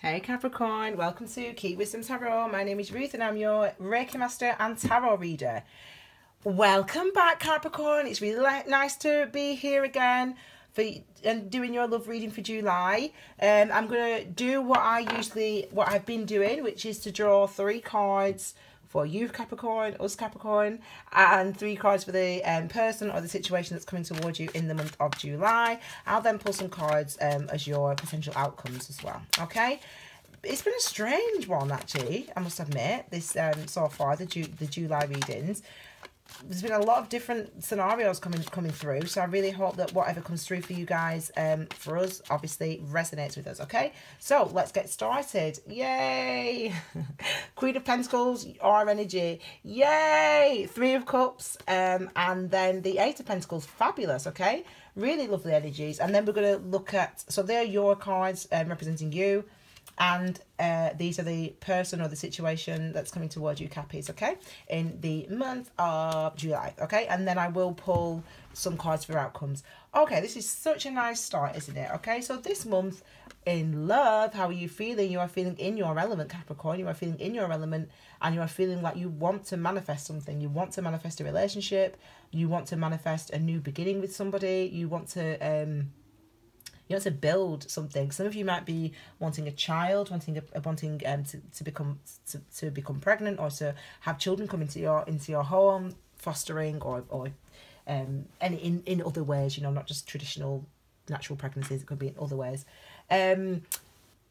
Hey Capricorn, welcome to Key Wisdom Tarot. My name is Ruth and I'm your Reiki Master and Tarot reader. Welcome back Capricorn. It's really nice to be here again and doing your love reading for July. I'm going to do what I've been doing, which is to draw 3 cards for you Capricorn, us Capricorn, and 3 cards for the person or the situation that's coming towards you in the month of July. I'll then pull some cards as your potential outcomes as well. Okay, it's been a strange one actually, I must admit, this so far, the July readings. There's been a lot of different scenarios coming through, so I really hope that whatever comes through for you guys, for us, obviously resonates with us, okay? So, let's get started. Yay! Queen of Pentacles, our energy. Yay! 3 of Cups, and then the 8 of Pentacles. Fabulous, okay? Really lovely energies. And then we're going to look at, so they're your cards representing you. And these are the person or the situation that's coming towards you, Cappies, okay? In the month of July, okay? And then I will pull some cards for outcomes. Okay, this is such a nice start, isn't it? Okay, so this month in love, how are you feeling? You are feeling in your element, Capricorn. You are feeling in your element and you are feeling like you want to manifest something. You want to manifest a relationship. You want to manifest a new beginning with somebody. You want to build something. Some of you might be wanting a child, wanting to become pregnant, or to have children come into your home, fostering or and in other ways. You know, not just traditional natural pregnancies. It could be in other ways. Some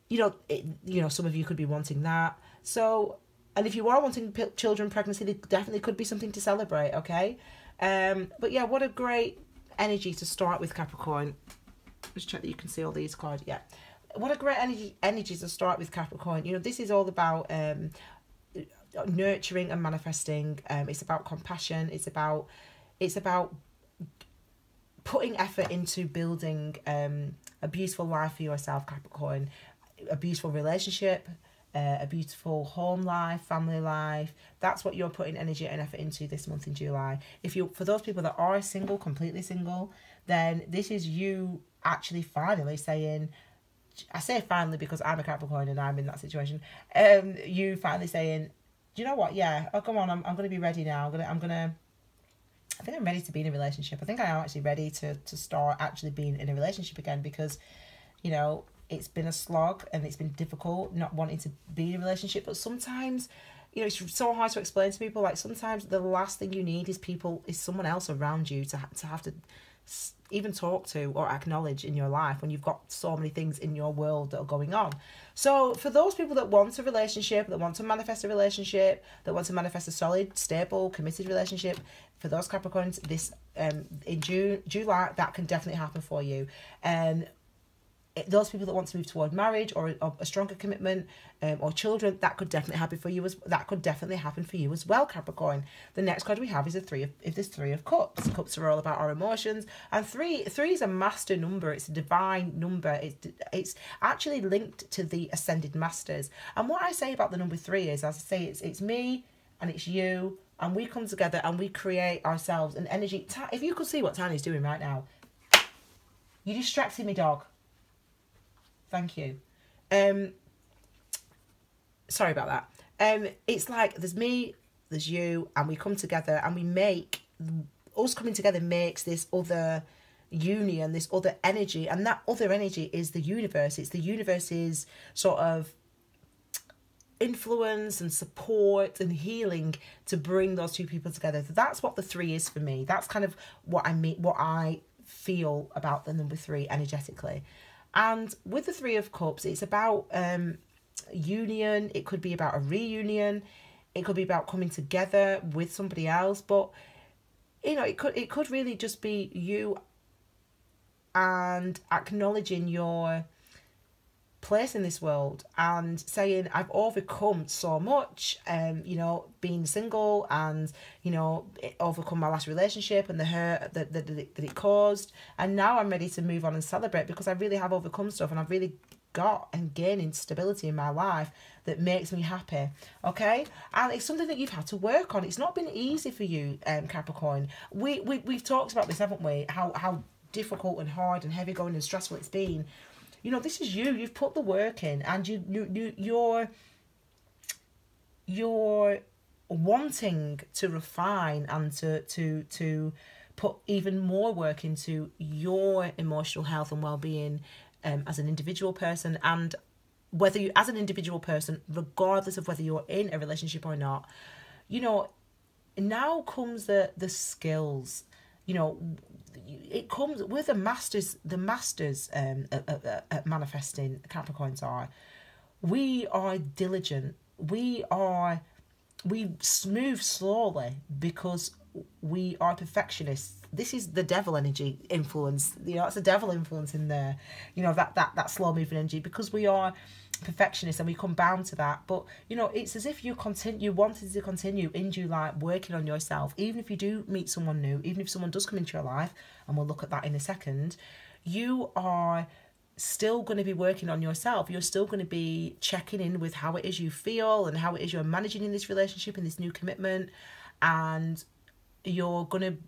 of you could be wanting that. So, and if you are wanting children, pregnancy, there definitely could be something to celebrate. Okay, but yeah, what a great energy to start with, Capricorn. Just check that you can see all these cards. Yeah, what a great energy to start with, Capricorn. You know, this is all about nurturing and manifesting. It's about compassion. It's about putting effort into building a beautiful life for yourself, Capricorn. A beautiful relationship, a beautiful home life, family life. That's what you're putting energy and effort into this month in July. For those people that are single, completely single, then this is you actually finally saying, I say finally because I'm a Capricorn and I'm in that situation, you finally saying, do you know what, yeah, oh come on, I'm going to be ready now. I think I'm ready to be in a relationship. I think I am actually ready to start actually being in a relationship again, because, you know, it's been a slog and it's been difficult not wanting to be in a relationship. But sometimes, you know, it's so hard to explain to people. Like, sometimes the last thing you need is someone else around you to have to even talk to or acknowledge in your life, when you've got so many things in your world that are going on. So for those people that want a relationship, that want to manifest a relationship, that want to manifest a solid, stable, committed relationship, for those Capricorns, this in July, that can definitely happen for you. And those people that want to move toward marriage or a stronger commitment, or children, that could definitely happen for you as well, Capricorn. The next card we have is this 3 of Cups. Cups are all about our emotions, and three is a master number. It's a divine number. It's actually linked to the ascended masters. And what I say about the number 3 is, as I say, it's me and it's you, and we come together and we create ourselves an energy. If you could see what Tiny's doing right now, you distracted me, dog. Thank you. Sorry about that. It's like there's me, there's you, and we come together and we make, us coming together makes this other union, this other energy, and that other energy is the universe. It's the universe's sort of influence and support and healing to bring those 2 people together. So that's what the 3 is for me. That's kind of what I mean, what I feel about the number 3 energetically. And with the 3 of Cups, it's about union. It could be about a reunion. It could be about coming together with somebody else. But, you know, it could really just be you and acknowledging your place in this world and saying, I've overcome so much, you know, being single, and, you know, overcome my last relationship and the hurt that it caused, and now I'm ready to move on and celebrate, because I really have overcome stuff and I've really got and gaining stability in my life that makes me happy. Okay, and it's something that you've had to work on. It's not been easy for you, Capricorn. We've talked about this, haven't we? How difficult and hard and heavy going and stressful it's been. You know, this is you. You've put the work in, and you're wanting to refine and to put even more work into your emotional health and well-being as an individual person, and whether you, as an individual person, regardless of whether you're in a relationship or not, you know, now comes the skills. You know, it comes with the masters at manifesting. Capricorns are, we are diligent, we move slowly because we are perfectionists. This is the devil energy influence. You know, it's a devil influence in there. You know, that slow moving energy, because we are perfectionists and we come bound to that. But you know, it's as if you wanted to continue in July working on yourself, even if you do meet someone new, even if someone does come into your life, and we'll look at that in a second. You are still going to be working on yourself. You're still going to be checking in with how it is you feel and how it is you're managing in this relationship, in this new commitment, and you're going to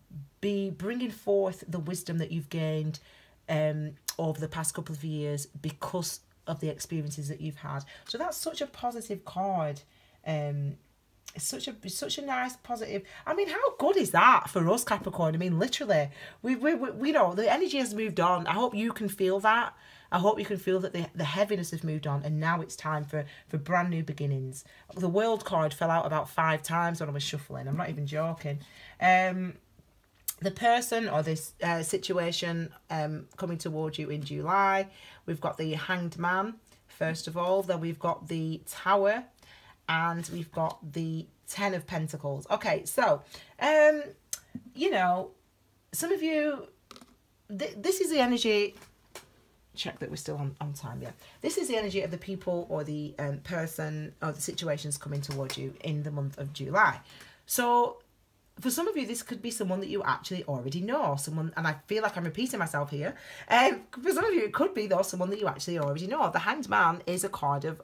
be bringing forth the wisdom that you've gained over the past couple of years because of the experiences that you've had. So that's such a positive card. It's such a nice positive. I mean, how good is that for us, Capricorn? I mean, literally, we know the energy has moved on. I hope you can feel that. I hope you can feel that the heaviness has moved on, and now it's time for brand new beginnings. The World card fell out about 5 times when I was shuffling. I'm not even joking. The person or this situation coming towards you in July, we've got the Hanged Man, first of all. Then we've got the Tower, and we've got the 10 of Pentacles. Okay, so, you know, some of you, this is the energy. Check that we're still on time, yeah. This is the energy of the people or the person or the situations coming towards you in the month of July. So for some of you, this could be someone that you actually already know. Someone, and I feel like I'm repeating myself here. For some of you, it could be, though, someone that you actually already know. The Hanged Man is a card of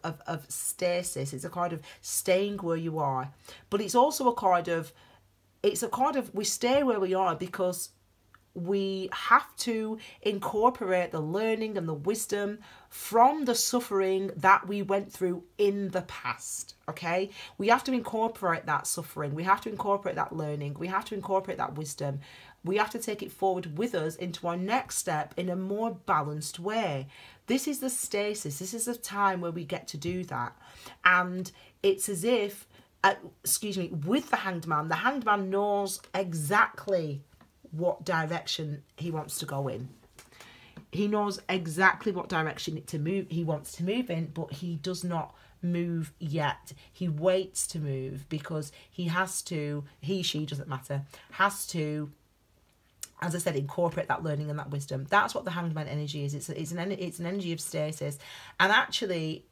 stasis. It's a card of staying where you are. But it's also a card of, we stay where we are because we have to incorporate the learning and the wisdom from the suffering that we went through in the past, okay? We have to incorporate that suffering. We have to incorporate that learning. We have to incorporate that wisdom. We have to take it forward with us into our next step in a more balanced way. This is the stasis. This is the time where we get to do that. And it's as if, with the Hanged Man knows exactly what direction he wants to go in. He knows exactly what direction he wants to move in, but he does not move yet. He waits to move because he, she, doesn't matter, has to, as I said, incorporate that learning and that wisdom. That's what the Hanged Man energy is. It's an energy of stasis. And actually,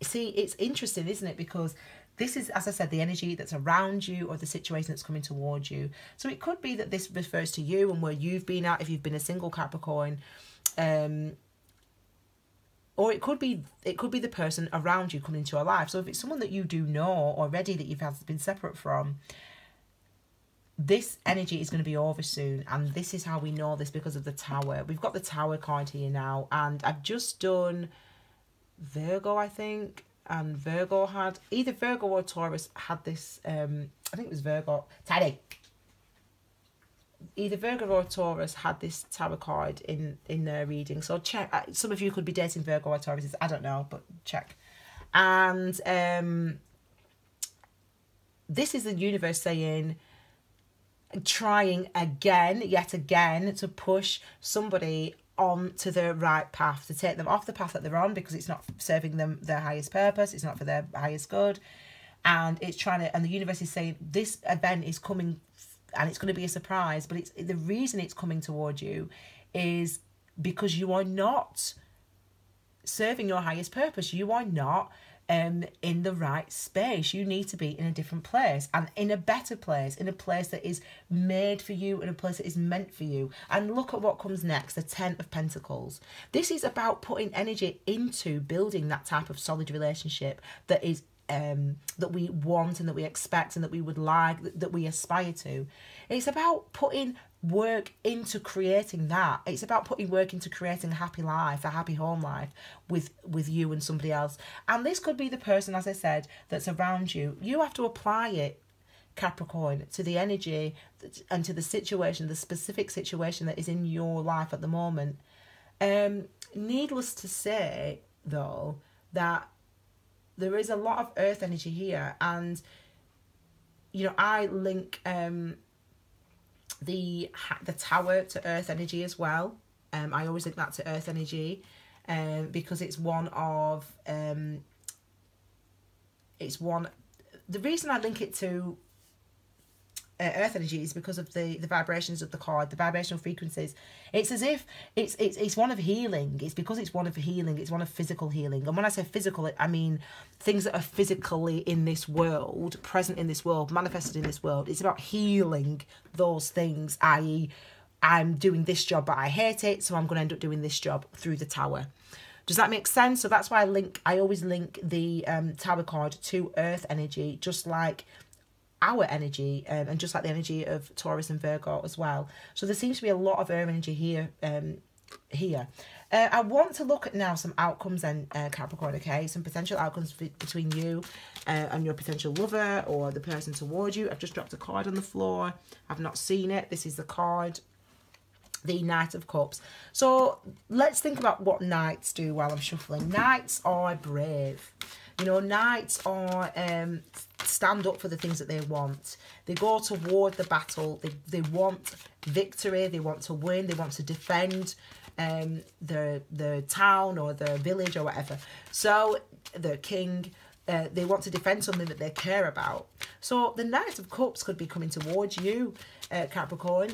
see, it's interesting, isn't it? Because this is, as I said, the energy that's around you or the situation that's coming towards you. So it could be that this refers to you and where you've been at, if you've been a single Capricorn. Or it could be the person around you coming into your life. So if it's someone that you do know already that you've been separate from, this energy is going to be over soon. And this is how we know this, because of the Tower. We've got the Tower card here now. And I've just done Virgo, I think. And Virgo had, either Virgo or Taurus had this, I think it was Virgo, Teddy. Either Virgo or Taurus had this tarot card in their reading. So check, some of you could be dating Virgo or Taurus, I don't know, but check. And this is the universe saying, trying yet again, to push somebody on to the right path, to take them off the path that they're on because it's not serving them their highest purpose, it's not for their highest good, and it's trying to, and the universe is saying this event is coming and it's going to be a surprise, but it's the reason it's coming toward you is because you are not serving your highest purpose. You are not in the right space. You need to be in a different place, and in a better place, in a place that is made for you, in a place that is meant for you. And look at what comes next, the 10 of Pentacles. This is about putting energy into building that type of solid relationship that is that we want and that we expect and that we would like, that we aspire to. It's about putting work into creating that. It's about putting work into creating a happy life, a happy home life with you and somebody else. And this could be the person, as I said, that's around you. You have to apply it, Capricorn, to the energy and to the situation, the specific situation that is in your life at the moment. Needless to say, though, that there is a lot of earth energy here, and I link the tower to earth energy as well. I always link that to earth energy, because it's one of the reason I link it to earth energy is because of the vibrations of the card, the vibrational frequencies. It's as if it's one of healing. It's because it's one of healing. It's one of physical healing. And when I say physical, I mean things that are physically in this world, present in this world, manifested in this world. It's about healing those things, i.e. I'm doing this job but I hate it, so I'm going to end up doing this job through the tower. Does that make sense? So that's why I always link the tower card to earth energy, just like our energy, and just like the energy of Taurus and Virgo as well. So there seems to be a lot of earth energy here. I want to look at now some outcomes then, Capricorn, okay? Some potential outcomes between you and your potential lover or the person towards you. I've just dropped a card on the floor. I've not seen it. This is the card, the Knight of Cups. So let's think about what knights do while I'm shuffling. Knights are brave. Knights are stand up for the things that they want. They go toward the battle. They want victory. They want to win. They want to defend the town or the village or whatever. So the king, they want to defend something that they care about. So the Knight of Cups could be coming towards you, Capricorn.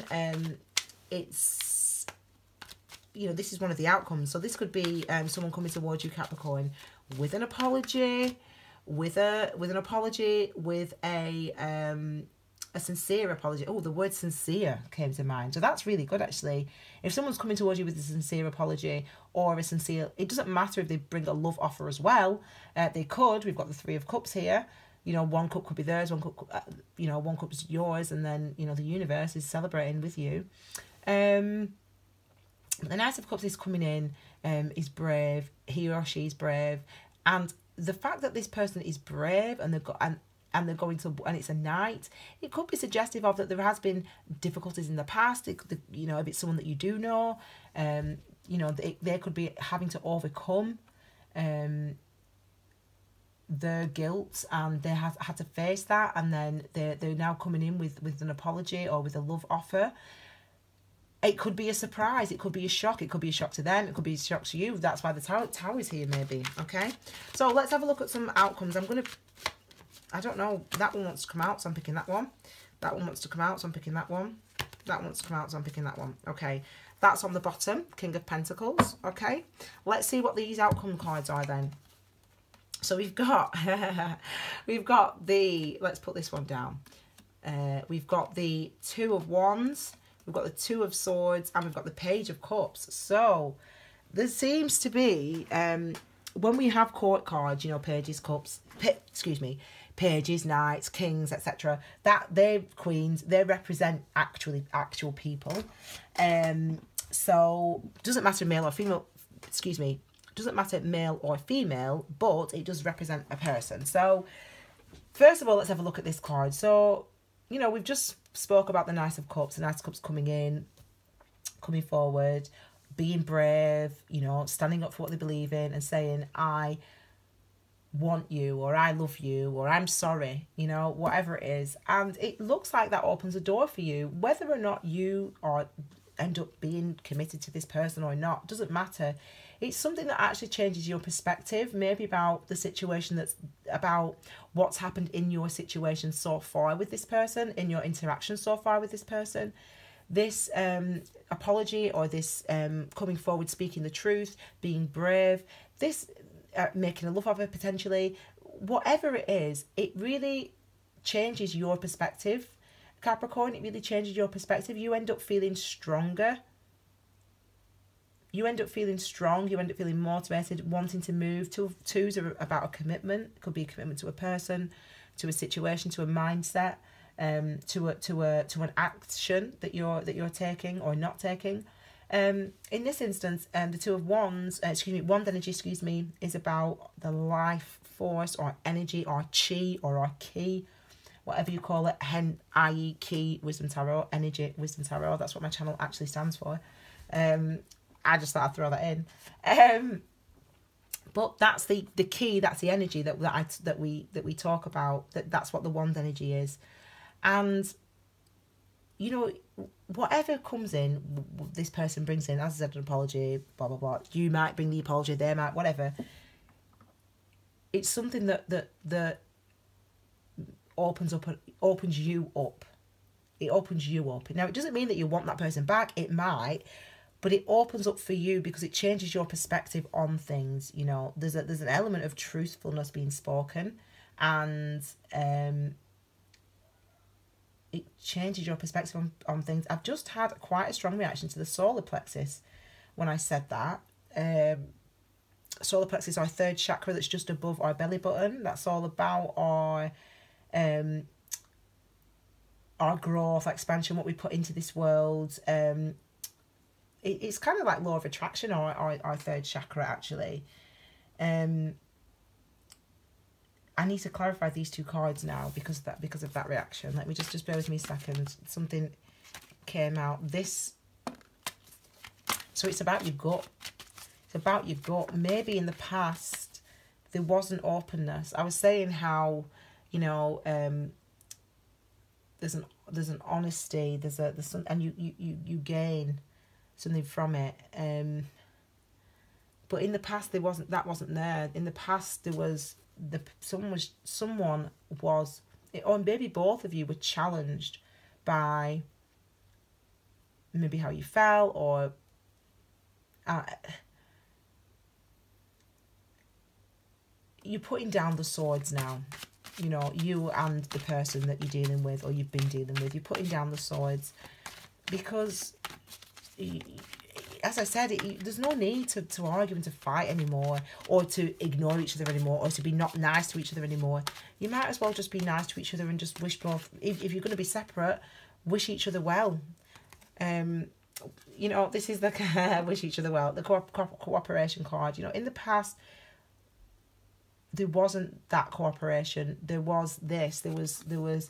It's, this is one of the outcomes. So this could be someone coming towards you, Capricorn, with an apology, with a sincere apology. Oh, the word sincere came to mind. So that's really good, actually. If someone's coming towards you with a sincere apology or a sincere, it doesn't matter if they bring a love offer as well. They could. We've got the Three of Cups here. One cup could be theirs, one cup is yours, and then, the universe is celebrating with you. The Knight of Cups is coming in, is brave. He or she is brave, and the fact that this person is brave and they're going to, and it's a knight, it could be suggestive of that there has been difficulties in the past. If it's someone that you do know, they could be having to overcome their guilt, and they had to face that, and then they're now coming in with an apology or with a love offer. It could be a surprise. It could be a shock. It could be a shock to them. It could be a shock to you. That's why the tower is here, maybe. Okay? So let's have a look at some outcomes. I don't know. That one wants to come out, so I'm picking that one. That one wants to come out, so I'm picking that one. That wants to come out, so I'm picking that one. Okay. That's on the bottom. King of Pentacles. Okay? Let's see what these outcome cards are then. So we've got let's put this one down. We've got the Two of Wands. We've got the Two of Swords, and we've got the Page of Cups. So there seems to be, when we have court cards, pages, cups, pages, knights, kings, etc., that they're queens, they represent actual people. So doesn't matter male or female, doesn't matter male or female, but it does represent a person. So first of all, let's have a look at this card. So, we've just spoke about the Knight of Cups. The Knight of Cups coming in, coming forward, being brave, standing up for what they believe in and saying, I want you, or I love you, or I'm sorry, whatever it is. And it looks like that opens a door for you. Whether or not you end up being committed to this person or not, doesn't matter. It's something that actually changes your perspective, maybe about the situation, that's about what's happened in your situation so far with this person, in your interaction so far with this person. This apology, or this coming forward, speaking the truth, being brave, this making a love offer potentially, whatever it is, it really changes your perspective, Capricorn. It really changes your perspective. You end up feeling stronger. You end up feeling strong. You end up feeling motivated, wanting to move. Twos are about a commitment. It could be a commitment to a person, to a situation, to a mindset. to an action that you're taking or not taking. In this instance, the Two of Wands, Wand energy, is about the life force or energy or chi or our key, whatever you call it, i.e. key wisdom tarot, energy wisdom tarot. That's what my channel actually stands for. I just thought I'd throw that in. But that's the key, that's the energy that we talk about. That's what the wand energy is. And you know, whatever comes in, this person brings in, as I said, an apology, blah blah blah. You might bring the apology, they might, whatever. It's something that opens you up. It opens you up. Now, it doesn't mean that you want that person back. It might, but it opens up for you because it changes your perspective on things. You know, there's an element of truthfulness being spoken, and it changes your perspective on things. I've just had quite a strong reaction to the solar plexus when I said that. Solar plexus, our third chakra that's just above our belly button. That's all about our growth, expansion, what we put into this world. It's kind of like law of attraction, or our third chakra, actually. I need to clarify these two cards now because of that reaction. Let me just bear with me a second. Something came out. So it's about your gut. It's about your gut. Maybe in the past there wasn't openness. I was saying how, you know, there's an honesty. There's some, and you gain something from it. But in the past that wasn't there. In the past there was someone was, or maybe both of you were challenged by maybe how you felt, or you're putting down the swords now. You know, you and the person that you're dealing with, or you've been dealing with, you're putting down the swords because, as I said, there's no need to argue and to fight anymore, or to ignore each other anymore, or to be not nice to each other anymore. You might as well just be nice to each other and just wish both, if you're going to be separate, wish each other well. You know, this is the wish each other well, the cooperation card. You know, in the past, there wasn't that cooperation. There was this. There was.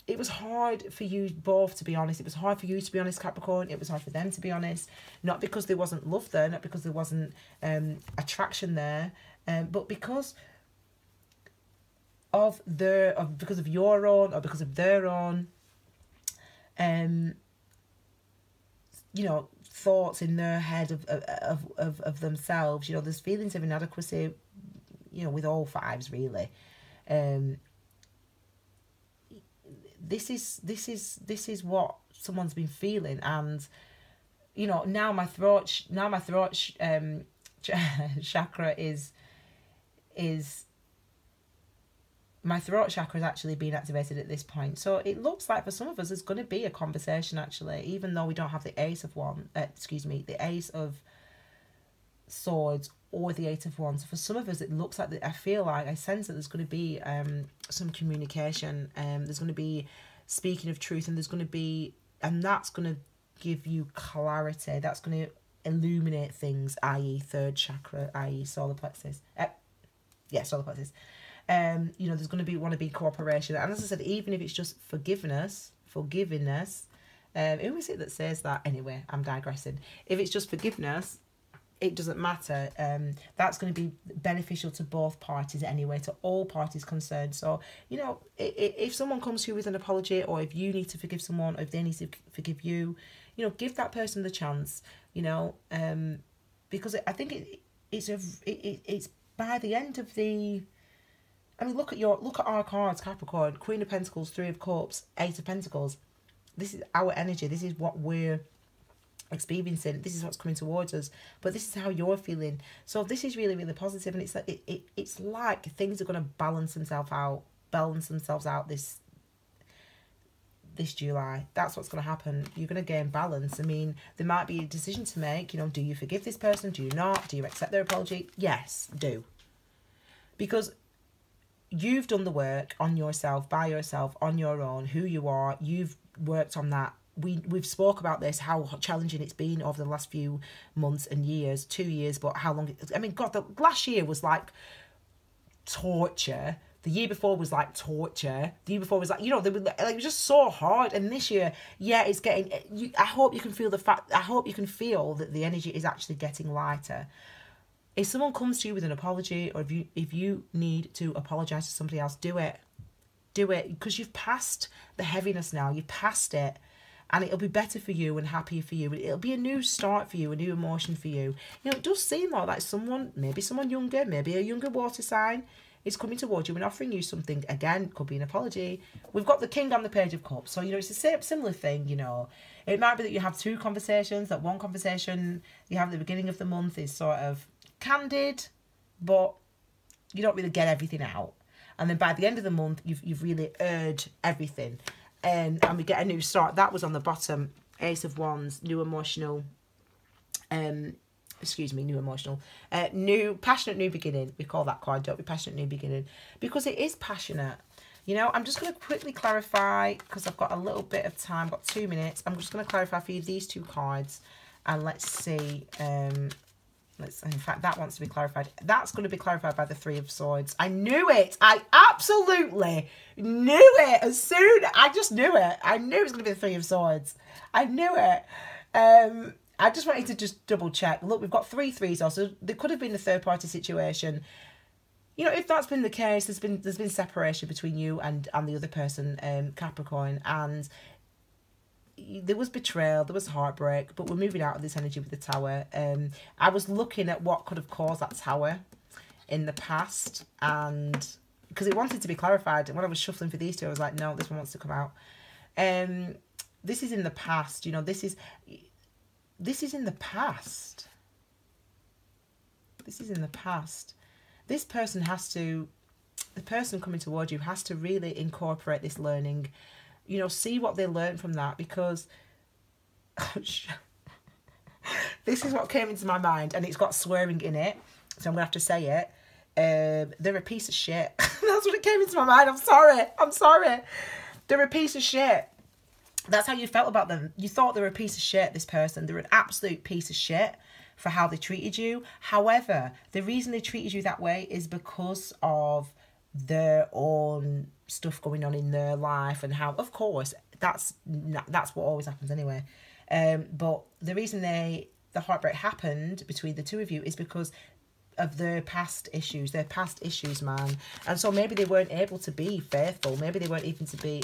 It was hard for you both to be honest. It was hard for you to be honest, Capricorn. It was hard for them to be honest. Not because there wasn't love there, not because there wasn't attraction there, but because of your own, or because of their own, you know, thoughts in their head of themselves. You know, there's feelings of inadequacy, you know, with all fives really. This is what someone's been feeling, and you know, now my throat chakra is my throat chakra is actually being activated at this point. So it looks like for some of us there's going to be a conversation, actually, even though we don't have the Ace of Swords or the Eight of Wands. For some of us, it looks like I sense that there's going to be some communication. There's going to be speaking of truth, and that's going to give you clarity. That's going to illuminate things, i.e. third chakra, i.e. solar plexus. Solar plexus. You know, there's going to want to be cooperation, and as I said, even if it's just forgiveness. Who is it that says that? Anyway, I'm digressing. If it's just forgiveness, it doesn't matter. That's going to be beneficial to both parties anyway, to all parties concerned. So, you know, if someone comes to you with an apology, or if you need to forgive someone, or if they need to forgive you, you know, give that person the chance. You know, because I think it's by the end of the. I mean, look at our cards, Capricorn, Queen of Pentacles, Three of Cups, Eight of Pentacles. This is our energy. This is what we're experiencing. This is what's coming towards us. But this is how you're feeling. So this is really, really positive, and it's like it's like things are going to balance themselves out this July. That's what's going to happen. You're going to gain balance. I mean, there might be a decision to make. You know, do you forgive this person? Do you not? Do you accept their apology? Yes, do. Because you've done the work on yourself, by yourself, on your own, who you are. You've worked on that. We've spoke about this, how challenging it's been over the last few months and years, 2 years, but how long, I mean, God, the last year was like torture. The year before was like torture. The year before was like, it was just so hard. And this year, yeah, it's getting, I hope you can feel that the energy is actually getting lighter. If someone comes to you with an apology, or if you need to apologise to somebody else, do it. Do it, because you've passed the heaviness now. You've passed it. And it'll be better for you and happier for you. It'll be a new start for you, a new emotion for you. It does seem like someone, maybe someone younger, maybe a younger water sign, is coming towards you and offering you something. Again, could be an apology. We've got the King and the Page of Cups. So, it's a similar thing, It might be that you have two conversations. That one conversation you have at the beginning of the month is sort of candid, but you don't really get everything out. And then by the end of the month, you've really heard everything. And we get a new start. That was on the bottom. Ace of Wands, new emotional, new passionate new beginning. We call that card, don't we? Passionate new beginning, because it is passionate. I'm just going to quickly clarify, because I've got a little bit of time. I've got 2 minutes. I'm just going to clarify for you these two cards, and let's see. In fact, that wants to be clarified. That's going to be clarified by the Three of Swords. I knew it. I absolutely knew it. I just knew it. I knew it was going to be the Three of Swords. I knew it. I just wanted to just double check. Look, we've got 3 threes also. There could have been a third party situation. If that's been the case, there's been separation between you and the other person, Capricorn, and there was betrayal, there was heartbreak, but we're moving out of this energy with the Tower. I was looking at what could have caused that Tower in the past, and because it wanted to be clarified, and when I was shuffling for these two, I was like, no, this one wants to come out. This is in the past. This is in the past. This is in the past. This person the person coming towards you has to really incorporate this learning. See what they learned from that, because this is what came into my mind, and it's got swearing in it, so I'm going to have to say it. They're a piece of shit. That's what it came into my mind. I'm sorry. They're a piece of shit. That's how you felt about them. You thought they were a piece of shit, this person. They're an absolute piece of shit for how they treated you. However, the reason they treated you that way is because of their own stuff going on in their life, and how, of course, that's what always happens anyway. But the reason the heartbreak happened between the two of you is because of their past issues, man. And so maybe they weren't able to be faithful. Maybe they weren't even to be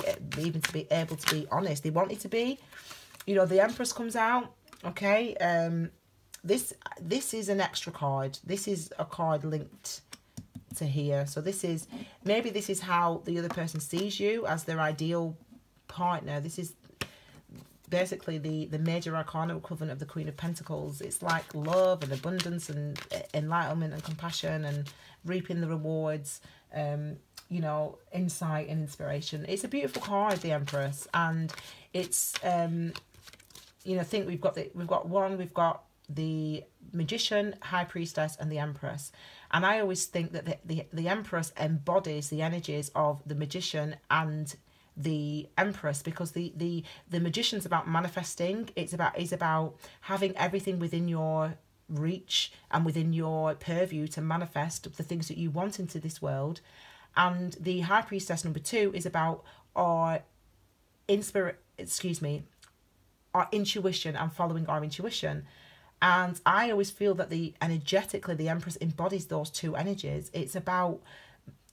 able to be honest. They wanted to be. The Empress comes out. Okay. This is an extra card. This is a card linked to here. So this is how the other person sees you as their ideal partner. This is basically the major arcana equivalent of the Queen of Pentacles. It's like love and abundance and enlightenment and compassion and reaping the rewards, insight and inspiration. It's a beautiful card, the Empress, and it's I think we've got the Magician, High Priestess, and the Empress. And I always think that the Empress embodies the energies of the Magician and the Empress, because the Magician's about manifesting. It's about having everything within your reach and within your purview to manifest the things that you want into this world. And the High Priestess number 2 is about our intuition and following our intuition. And I always feel that energetically the Empress embodies those two energies. The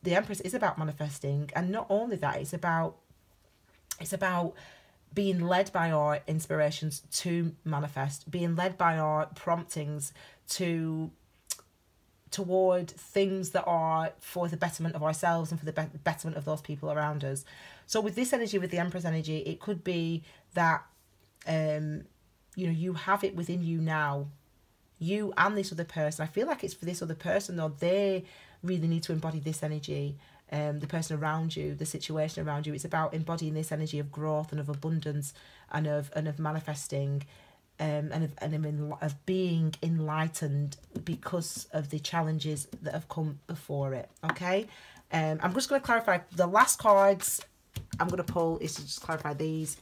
Empress is about manifesting, and not only that, it's about being led by our inspirations to manifest, being led by our promptings toward things that are for the betterment of ourselves and for the betterment of those people around us. So with this energy, with the Empress energy, it could be that you have it within you now, you and this other person. I feel like it's for this other person, though. They really need to embody this energy. The person around you, the situation around you. It's about embodying this energy of growth and of abundance and of manifesting, and of being enlightened because of the challenges that have come before it. Okay, I'm just going to clarify the last cards I'm going to pull is to just clarify these.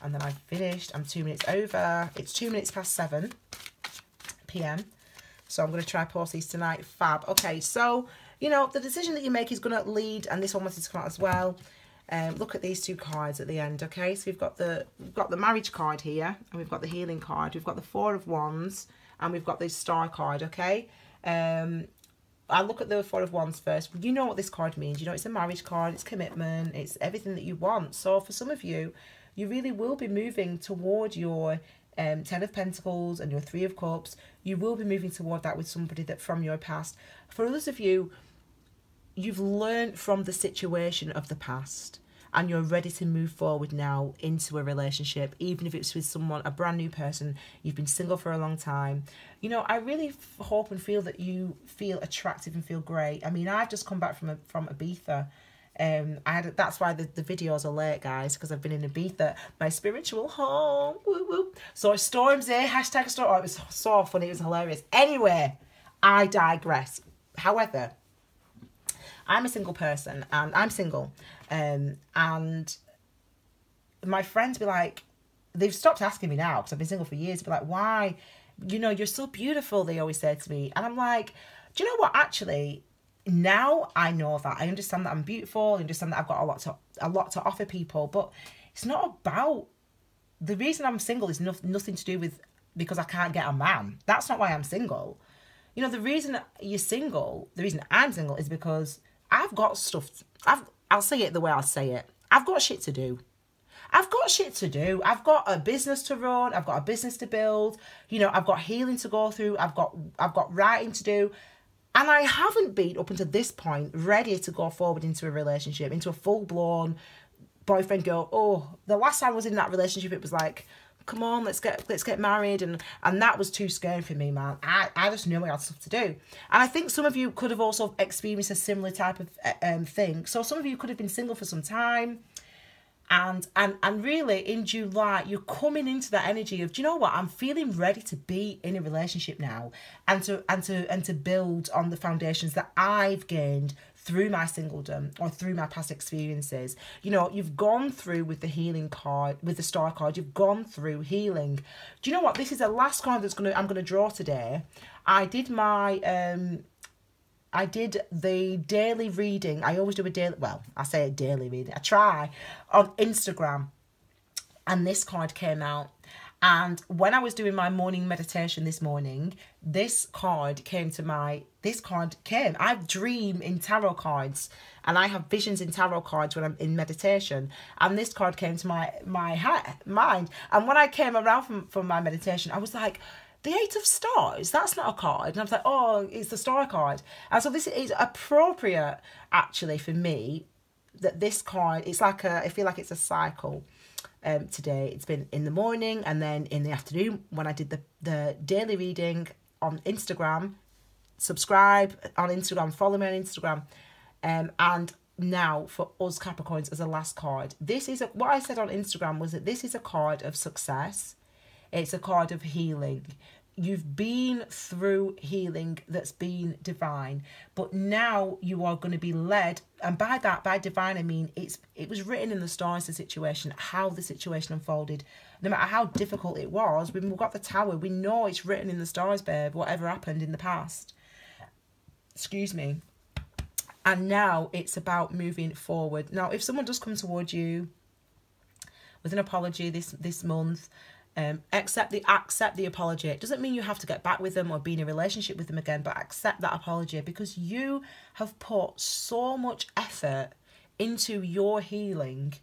And then I've finished. I'm 2 minutes over. It's 2 minutes past 7 p.m. So I'm going to try post these tonight. Fab. Okay, so, you know, the decision that you make is going to lead, and this one wanted to come out as well. Look at these two cards at the end, okay? So we've got the marriage card here, and we've got the healing card. We've got the Four of Wands, and we've got the Star card, okay? I'll look at the Four of Wands first. You know what this card means. You know, it's a marriage card. It's commitment. It's everything that you want. So for some of you, you really will be moving toward your Ten of Pentacles and your Three of Cups. You will be moving toward that with somebody that from your past. For others of you, you've learned from the situation of the past and you're ready to move forward now into a relationship, even if it's with someone, a brand new person. You've been single for a long time. You know, I really hope and feel that you feel attractive and feel great. I mean, I've just come back from Ibiza. That's why the videos are late, guys, because I've been in Ibiza, my spiritual home. Woo woo. So storms there, hashtag storm. Oh, it was so funny, it was hilarious. Anyway, I digress. However, I'm a single person, and I'm single, and my friends be like, they've stopped asking me now because I've been single for years. Be like, why? You know, you're so beautiful, they always say to me. And I'm like, do you know what? Actually, now I know that. I understand that I'm beautiful. I understand that I've got a lot to offer people. But it's not about, the reason I'm single is nothing to do with because I can't get a man. That's not why I'm single. You know, the reason you're single, the reason I'm single is because I've got stuff. I'll say it the way I'll say it. I've got shit to do. I've got shit to do. I've got a business to run. I've got a business to build. You know, I've got healing to go through. I've got writing to do. And I haven't been, up until this point, ready to go forward into a relationship, into a full-blown boyfriend girl. Oh, the last time I was in that relationship, it was like, come on, let's get married. And that was too scary for me, man. I just knew I had stuff to do. And I think some of you could have also experienced a similar type of thing. So some of you could have been single for some time. And really, in July, you're coming into that energy of, do you know what? I'm feeling ready to be in a relationship now, and to build on the foundations that I've gained through my singledom or through my past experiences. You know, you've gone through with the healing card, with the Star card. You've gone through healing. Do you know what? This is the last card I'm gonna draw today. I did the daily reading. I always do a daily, well, I say a daily reading. I try on Instagram. And this card came out. And when I was doing my morning meditation this morning, this card came. I dream in tarot cards. And I have visions in tarot cards when I'm in meditation. And this card came to my mind. And when I came around from my meditation, I was like, the Eight of Stars, that's not a card. And I was like, oh, it's the Star card. And so this is appropriate, actually, for me, that this card, it's like I feel like it's a cycle. Today, it's been in the morning and then in the afternoon when I did the daily reading on Instagram. Subscribe on Instagram, follow me on Instagram. And now for us Capricorns as a last card. What I said on Instagram was that this is a card of success. It's a card of healing. You've been through healing that's been divine, but now you are going to be led. And by divine, I mean it was written in the stars, the situation, how the situation unfolded. No matter how difficult it was, we've got the Tower. We know it's written in the stars, babe, whatever happened in the past. Excuse me. And now it's about moving forward. Now, if someone does come towards you with an apology this month, accept the apology. It doesn't mean you have to get back with them or be in a relationship with them again, but accept that apology because you have put so much effort into your healing,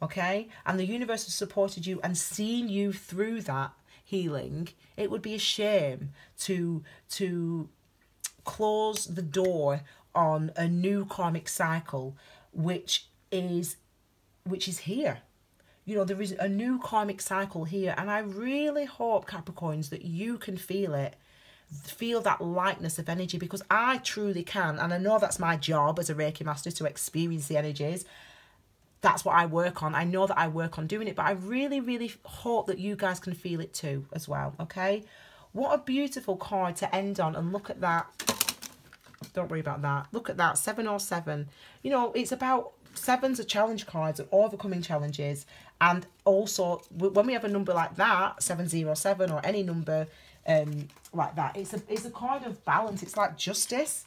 okay? And the universe has supported you and seen you through that healing. It would be a shame to close the door on a new karmic cycle, which is here. You know, there is a new karmic cycle here. And I really hope, Capricorns, that you can feel it. Feel that lightness of energy, because I truly can. And I know that's my job as a Reiki Master, to experience the energies. That's what I work on. I know that I work on doing it. But I really, really hope that you guys can feel it too as well, okay? What a beautiful card to end on. And look at that. Don't worry about that. Look at that, 707. You know, it's about, sevens are challenge cards and overcoming challenges. And also, when we have a number like that, 707, or any number like that, it's a card of balance. It's like justice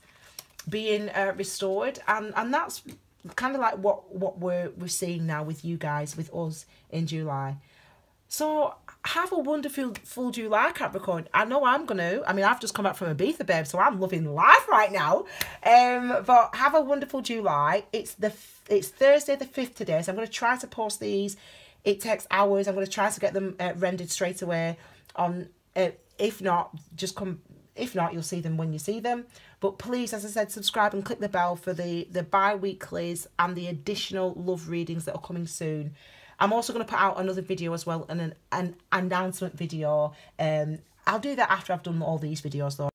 being restored. And that's kind of like what we're seeing now with you guys, with us in July. So have a wonderful full July, Capricorn. I know I'm going to. I mean, I've just come back from Ibiza, babe, so I'm loving life right now. But have a wonderful July. It's Thursday the 5th today, so I'm going to try to post these. It takes hours. I'm going to try to get them rendered straight away. If not, you'll see them when you see them. But please, as I said, subscribe and click the bell for the bi-weeklies and the additional love readings that are coming soon. I'm also going to put out another video as well, and an announcement video. I'll do that after I've done all these videos though.